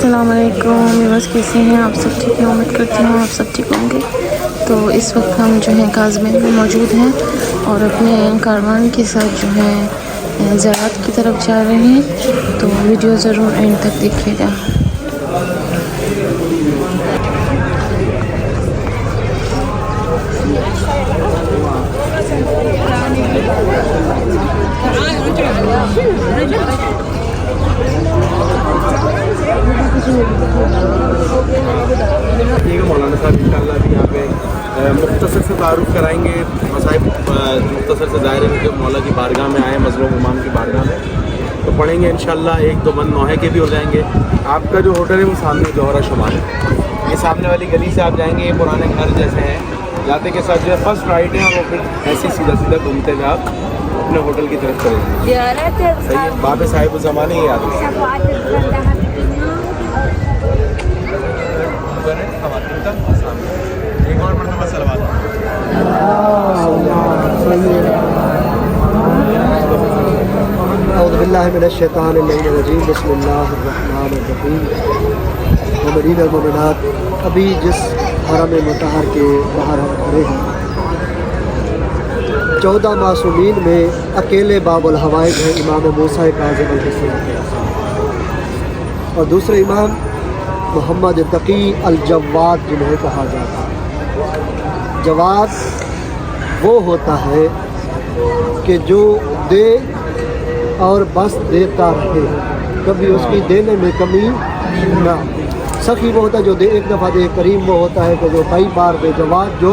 السلام علیکم، بس کیسے ہیں آپ سب؟ ٹھیک ہے، امید کرتی ہوں آپ سب ٹھیک ہوں گے۔ تو اس وقت ہم جو ہیں کاظمین میں موجود ہیں اور اپنے کاروان کے ساتھ جو ہے زیارت کی طرف جا رہے ہیں، تو ویڈیو ضرور اینڈ تک دیکھیے گا۔ مولانا صاحب انشاءاللہ ابھی یہاں پہ مختصر سے تعارف کرائیں گے مصائب، مختصر سے ظاہر ہے کہ مولا کی بارگاہ میں آئے، مظلوم امام کی بارگاہ میں، تو پڑھیں گے انشاءاللہ۔ ایک دو بند نوحے کے بھی ہو جائیں گے۔ آپ کا جو ہوٹل ہے وہ سامنے جوہرہ شمال ہے، یہ سامنے والی گلی سے آپ جائیں گے، یہ پرانے گھر جیسے ہیں، جاتے کے ساتھ جو ہے فرسٹ رائٹ ہے، اور وہ پھر ایسے سیدھا سیدھا گھومتے ہوئے آپ اپنے ہوٹل کی طرف چلے جائیں۔ صحیح ہے، باب صاحب الزمانے ہی یاد ہے۔ ایک اور مرتبہ صلوات۔ اعوذ باللہ من الشیطان الرجیم، بسم اللہ الرحمن الرحیم۔ مومنین اور مومنات، ابھی جس حرم مطہر کے باہر ہم کھڑے ہیں، 14 معصومین میں اکیلے باب الحوائج ہیں امام موسیٰ کاظم علیہ السلام، اور دوسرے امام محمد تقی الجواد جنہیں کہا جاتا ہے۔ جواد وہ ہوتا ہے کہ جو دے اور بس دیتا رہے، کبھی اس کی دینے میں کمی نہ۔ سخی وہ ہوتا ہے جو دے ایک دفعہ دے، کریم وہ ہوتا ہے کہ جو کئی بار دے۔ جواد جو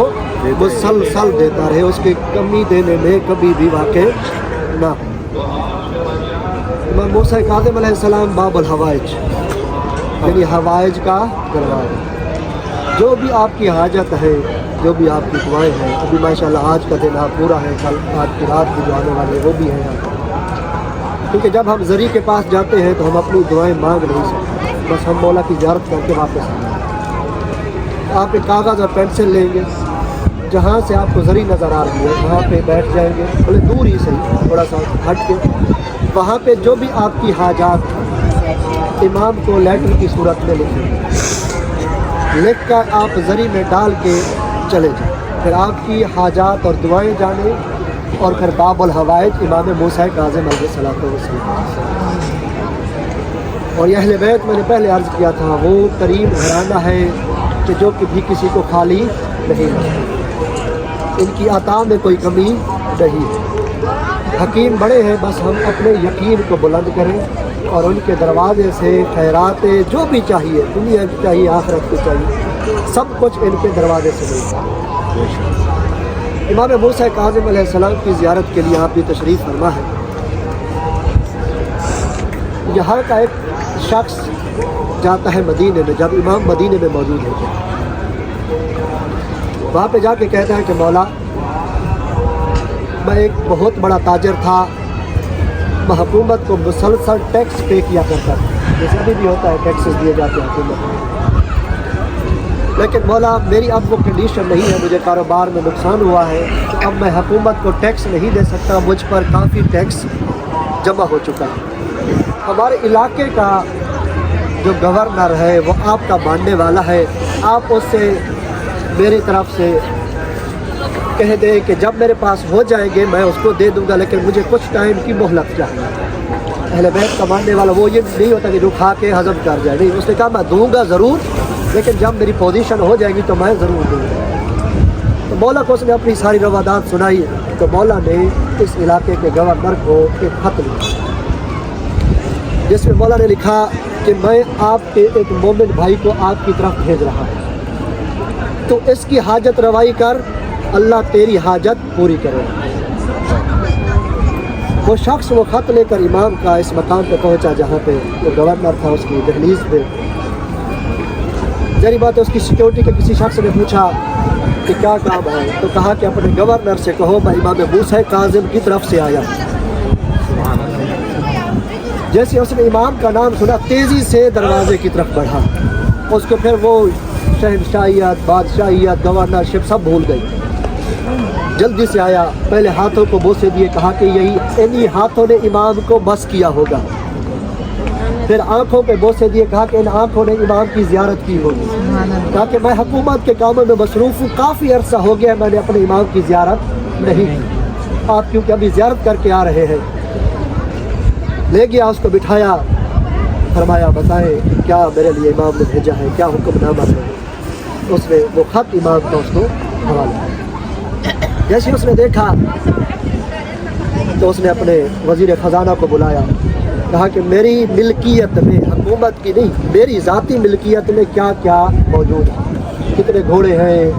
مسلسل دیتا رہے، اس کی کمی دینے میں کبھی بھی واقع نہ۔ امام موسیٰ کاظم علیہ السلام باب الحوائج یعنی حوائج کا دروازہ۔ جو بھی آپ کی حاجت ہے، جو بھی آپ کی دعائیں ہیں، ابھی ماشاءاللہ آج کا دن آپ پورا ہے، کل آج کی رات بھی جو آنے والے وہ بھی ہیں، کیونکہ جب ہم زری کے پاس جاتے ہیں تو ہم اپنی دعائیں مانگ نہیں سکتے، بس ہم مولا کی زیارت کر کے واپس آئیں گے۔ آپ ایک کاغذ اور پینسل لیں گے، جہاں سے آپ کو زری نظر آ رہی ہے وہاں پہ بیٹھ جائیں گے، بولے دور ہی صحیح، تھوڑا سا ہٹ کے، وہاں پہ جو بھی آپ کی حاجات امام کو لیٹر کی صورت میں لکھیں، لکھ کر آپ زری میں ڈال کے چلے جائیں، پھر آپ کی حاجات اور دعائیں جانیں، اور پھر باب الحوائج امام موسیٰ کاظم علیہ السلام۔ اور یہ اہل بیت میں نے پہلے عرض کیا تھا، وہ کریم گھرانہ ہے کہ جو کبھی کسی کو خالی نہیں رکھتے، ان کی عطا میں کوئی کمی نہیں ہے۔ حکیم بڑے ہیں، بس ہم اپنے یقین کو بلند کریں اور ان کے دروازے سے خیرات جو بھی چاہیے، دنیا کی چاہیے، آخرت کی چاہیے، سب کچھ ان کے دروازے سے ملتا ہے۔ امام موسیٰ کاظم علیہ السلام کی زیارت کے لیے آپ بھی تشریف فرما ہے۔ یہاں کا ایک شخص جاتا ہے مدینے میں، جب امام مدینے میں موجود ہوتے ہیں، وہاں پہ جا کے کہتا ہے کہ مولا، میں ایک بہت بڑا تاجر تھا، میں حکومت کو مسلسل ٹیکس پے کیا کرتا تھا، جیسے ابھی بھی ہوتا ہے ٹیکسز دیے جاتے ہیں حکومت کو، لیکن مولا میری اب وہ کنڈیشن نہیں ہے، مجھے کاروبار میں نقصان ہوا ہے، اب میں حکومت کو ٹیکس نہیں دے سکتا، مجھ پر کافی ٹیکس جمع ہو چکا ہے۔ ہمارے علاقے کا جو گورنر ہے وہ آپ کا ماننے والا ہے، آپ اس سے میری طرف سے کہہ دیں کہ جب میرے پاس ہو جائیں گے میں اس کو دے دوں گا، لیکن مجھے کچھ ٹائم کی مہلت چاہیے۔ اہل بیت کا ماننے والا وہ یہ نہیں ہوتا کہ جو کھا کے ہضم کر جائے، نہیں، اس نے کہا میں دوں گا ضرور، لیکن جب میری پوزیشن ہو جائے گی تو میں ضرور دوں گا۔ تو مولا کو اس نے اپنی ساری روادات سنائی، تو مولا نے اس علاقے کے گورنر کو ایک خط لکھا، جس میں مولا نے لکھا کہ میں آپ کے ایک مومن بھائی کو آپ کی طرف بھیج رہا ہوں، تو اس کی حاجت روائی کر، اللہ تیری حاجت پوری کرے۔ وہ شخص وہ خط لے کر امام کا اس مقام پہ پہنچا جہاں پہ وہ گورنر تھا، اس کی دہلیز پہ۔ ظاہری بات ہے، اس کی سیکیورٹی کے کسی شخص نے پوچھا کہ کیا کام ہے، تو کہا کہ اپنے گورنر سے کہو میں امام موسیٰ کاظم کی طرف سے آیا۔ جیسے اس نے امام کا نام سنا، تیزی سے دروازے کی طرف بڑھا، اس کو پھر وہ شہنشاہیت، بادشاہیت، گورنرشپ سب بھول گئی، جلدی سے آیا، پہلے ہاتھوں کو بوسے دیے، کہا کہ یہی انہی ہاتھوں نے امام کو بس کیا ہوگا۔ پھر آنکھوں پہ بوسے دیے, کہا کہ ان آنکھوں نے امام کی زیارت کی ہوگی. کہا کہ میں حکومت کے کاموں میں مصروف ہوں, کافی عرصہ ہو گیا میں نے اپنے امام کی زیارت نہیں کی, آپ کیونکہ ابھی زیارت کر کے آ رہے ہیں. لے گیا, اس کو بٹھایا, فرمایا بتائیں کیا میرے لیے امام نے بھیجا ہے, کیا حکم نامہ ہے. اس نے وہ خط امام کا اس کو حوالہ. جیسے اس نے دیکھا تو اس نے اپنے وزیر خزانہ کو بلایا, کہا کہ میری ملکیت میں, حکومت کی نہیں, میری ذاتی ملکیت میں کیا کیا موجود ہے, کتنے گھوڑے ہیں,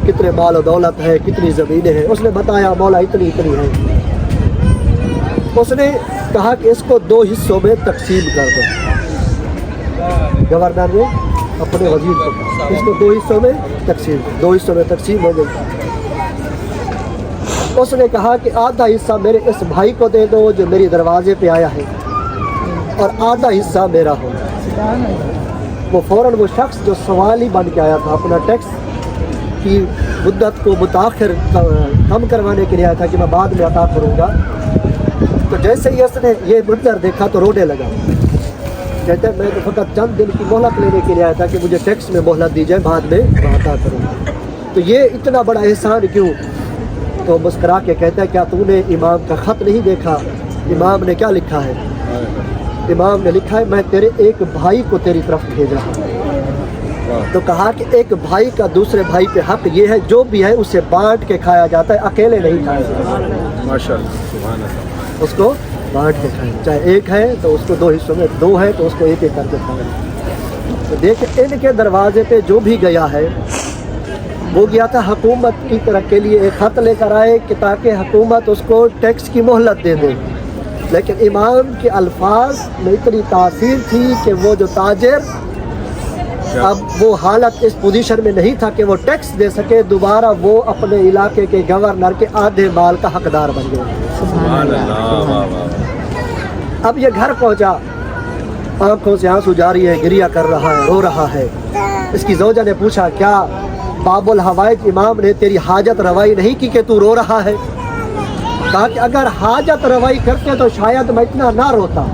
کتنے مال و دولت ہے, کتنی زمینیں ہیں. اس نے بتایا مولا اتنی ہے. اس نے کہا کہ اس کو 2 حصوں میں تقسیم کر دو. گورنر نے اپنے وزیر کو کہا اس کو 2 حصوں میں تقسیم ہو گئی. اس نے کہا کہ آدھا حصہ میرے اس بھائی کو دے دو جو میری دروازے پہ آیا ہے, اور آدھا حصہ میرا ہو. وہ فوراً وہ شخص جو سوالی بن کے آیا تھا, اپنا ٹیکس کی مدت کو متاخر کم کروانے کے لیے آیا تھا کہ میں بعد میں عطا کروں گا, تو جیسے ہی اس نے یہ منظر دیکھا تو رونے لگا. کہتے ہیں میں تو فقط چند دن کی مہلت لینے کے لیے آیا تھا کہ مجھے ٹیکس میں مہلت دی جائے, بعد میں عطا کروں گا, تو یہ اتنا بڑا احسان کیوں. تو مسکرا کے کہتا ہے کیا تو نے امام کا خط نہیں دیکھا؟ امام نے کیا لکھا ہے؟ امام نے لکھا ہے میں تیرے ایک بھائی کو تیری طرف بھیجا ہوں. تو کہا کہ ایک بھائی کا دوسرے بھائی پہ حق یہ ہے جو بھی ہے اسے بانٹ کے کھایا جاتا ہے, اکیلے نہیں کھایا جاتا. ماشاءاللہ, اس کو بانٹ کے کھائیں, چاہے ایک ہے تو اس کو 2 حصوں میں, 2 ہے تو اس کو ایک کر کے کھائیں. تو دیکھیں ان کے دروازے پہ جو بھی گیا ہے وہ گیا تھا حکومت کی طرف کے لیے ایک خط لے کر آئے کہ تاکہ حکومت اس کو ٹیکس کی مہلت دے دے, لیکن امام کے الفاظ میں اتنی تاثیر تھی کہ وہ جو تاجر اب وہ حالت اس پوزیشن میں نہیں تھا کہ وہ ٹیکس دے سکے, دوبارہ وہ اپنے علاقے کے گورنر کے آدھے مال کا حقدار بن گئے. اب یہ گھر پہنچا, آنکھوں سے آنسو جاری ہے, گریہ کر رہا ہے, رو رہا ہے. اس کی زوجہ نے پوچھا کیا باب الحوائج امام نے تیری حاجت روائی نہیں کی کہ تو رو رہا ہے؟ کہا کہ اگر حاجت روائی کرتے تو شاید میں اتنا نہ روتا,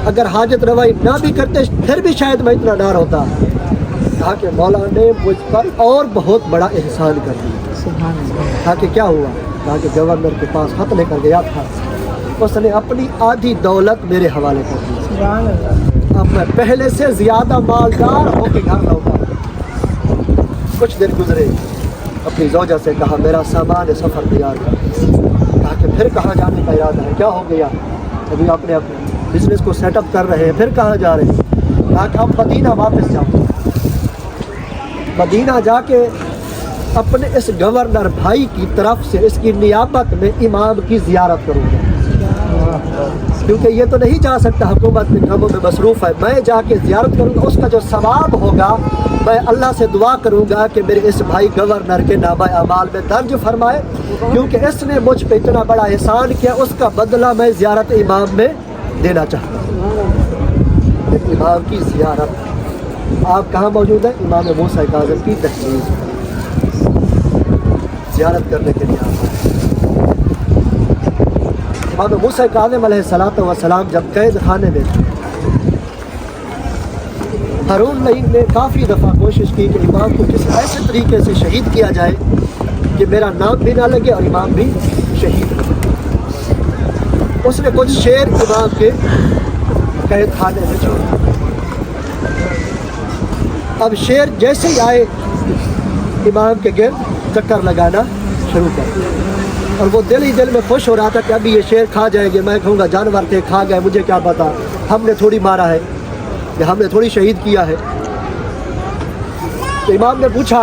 اگر حاجت روائی نہ بھی کرتے پھر بھی شاید میں اتنا نہ روتا. کہا کہ مولا نے مجھ پر اور بہت بڑا احسان کر دیا. کہا کہ کیا ہوا؟ کہا کہ گورنر کے پاس خط لے کر گیا تھا, اس نے اپنی آدھی دولت میرے حوالے کر دی, اب میں پہلے سے زیادہ مالدار ہو کے گھر لوٹا. کچھ دن گزرے, اپنی زوجہ سے کہا میرا سامان سفر تیار کر. کہا کہ پھر کہاں جانے کا ارادہ ہے؟ کیا ہو گیا؟ ابھی اپنے بزنس کو سیٹ اپ کر رہے ہیں, پھر کہاں جا رہے ہیں؟ کہا کہ اب مدینہ واپس جاؤ. مدینہ جا کے اپنے اس گورنر بھائی کی طرف سے اس کی نیابت میں امام کی زیارت کروں گا, کیونکہ یہ تو نہیں جا سکتا, حکومت کے کاموں میں مصروف ہے. میں جا کے زیارت کروں گا, اس کا جو ثواب ہوگا میں اللہ سے دعا کروں گا کہ میرے اس بھائی گورنر کے نامہ اعمال میں درج فرمائے, کیونکہ اس نے مجھ پہ اتنا بڑا احسان کیا, اس کا بدلہ میں زیارت امام میں دینا چاہتا ہوں. امام کی زیارت آپ کہاں موجود ہیں؟ امام موسیٰ کاظم کی دہلیز زیارت کرنے کے لیے آتا ہے. امام موسیٰ کاظم علیہ السلام جب قید خانے میں تھے, ہارون الرشید نے کافی دفعہ کوشش کی کہ امام کو کسی ایسے طریقے سے شہید کیا جائے کہ میرا نام بھی نہ لگے اور امام بھی شہید ہو. اس نے کچھ شعر امام کے قید خانے میں چھوڑا. اب شعر جیسے ہی آئے امام کے گرد چکر لگانا شروع کر دیا, اور وہ دل ہی دل میں خوش ہو رہا تھا کہ ابھی یہ شعر کھا جائیں گے. میں کہوں گا جانور تھے, کھا گئے, مجھے کیا پتا, ہم نے تھوڑی مارا ہے یا ہم نے تھوڑی شہید کیا ہے. تو امام نے پوچھا,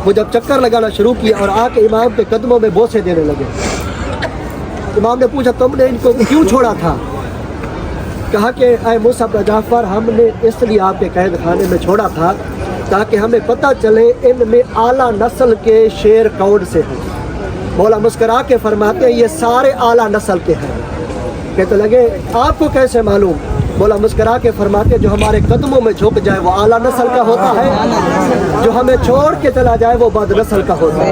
وہ جب چکر لگانا شروع کیا اور آ کے امام کے قدموں میں بوسے دینے لگے. امام نے پوچھا تم نے ان کو کیوں چھوڑا تھا؟ کہا کہ اے موسیٰ بن جعفر, ہم نے اس لیے آپ کے قید خانے میں چھوڑا تھا تاکہ ہمیں پتہ چلے ان میں اعلیٰ نسل کے شیر کون سے ہیں. مولا مسکرا کے فرماتے ہیں یہ سارے اعلیٰ نسل کے ہیں. کہتے لگے آپ کو کیسے معلوم؟ مولا مسکرا کے فرماتے جو ہمارے قدموں میں جھک جائے وہ اعلیٰ نسل کا ہوتا ہے, جو ہمیں چھوڑ کے چلا جائے وہ بد نسل کا ہوتا ہے.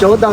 14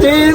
3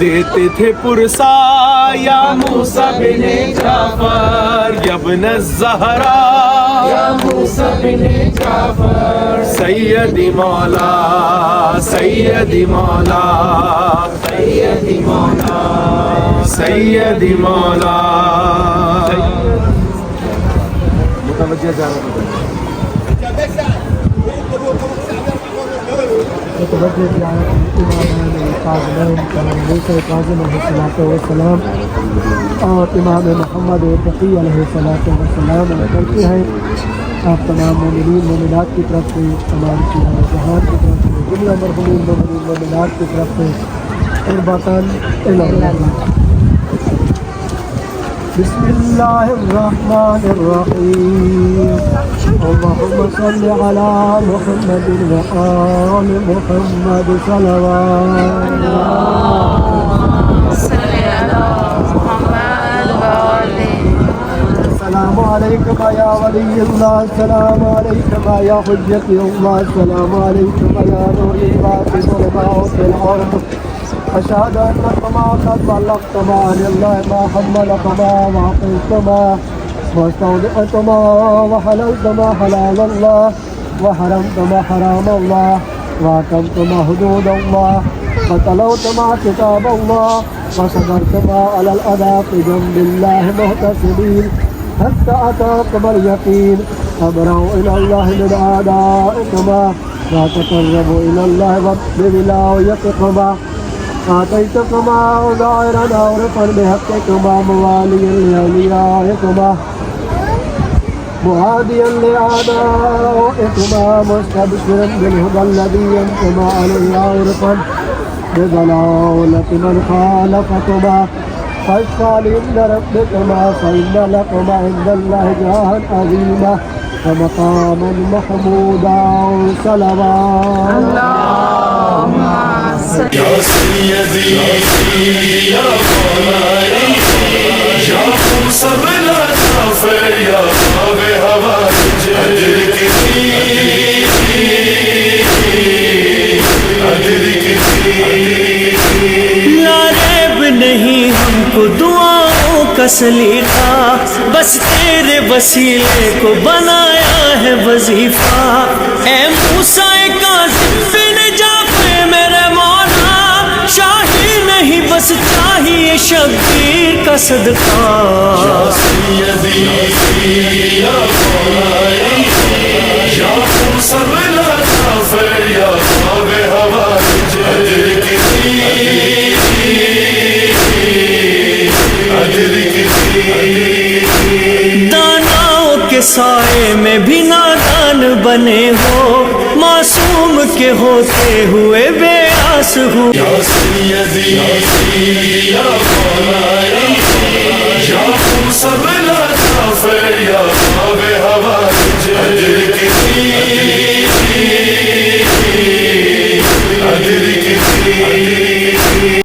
دیتے تھے پرسا یا موسیٰ بن جعفر یبن الزہرا یا موسیٰ بن جعفر سیدی مولا سیدی مولا سیدی مولا سیدی مولا متوجہ جا رہا ہے متوجہ زیارت امام کاظمین موسیٰ کاظم علیہ السلام اور امام محمد تقی علیہ السلام کرتے ہیں. آپ تمام مومنین مومنات کی طرف سے تمام شہدائے جہان کی طرف سے جملہ مرحومین مومنین مومنات کی طرف سے قربتاً اللہ. بسم اللہ الرحمن الرحیم اللہم صل علی محمد وآل محمد صلوات السلام علیکم یا ولی اللہ السلام علیکم یا حجت اللہ السلام علیکم یا نور اللہ فی السماوات والارض أشهد أنكما قد بلغتما لله ما حملكما وعقلتما واستودعتما وحللتما حلال الله وحرمتما حرام الله وأتمتما حدود الله وتلوتما كتاب الله وصبرتما على الأذى في جنب الله محتسبين حتى أتاكم اليقين أبرأوا إلى الله من أعدائكما وتقربوا إلى الله بولايتكما آتيتكما ظاهرا عورفا بحقكما مواليا لأوليائكما معاديا لأعدائكما مستبشرا بالهدى الذي ينتمى عليه عورفا بضلالة من خالفكما فاشفى عند ربكما فإن لكما عند الله جاها عظيما ومقاما محمودا صلوات اللهم یا سیدی یا مولائی یا مصب لطافر یا باب حوائج عدل کسی عدل کسی لا ریب نہیں ہم کو دعاؤں کا سلیقہ بس تیرے وسیلے کو بنایا ہے وظیفہ اے موسیٰ کاظم بن جعفر میرے مولا شاہی نہیں بس چاہیے شبیر کا صدقہ یا سیدی یا مولائی یا مصب لطافر یا باب حوائج عدل کسی عدل کسی داناؤں کے سائے میں بھی نادان بنے ہو معصوم کے ہوتے ہوئے بے آس ہو یا سیدی یا مولائی یا مصب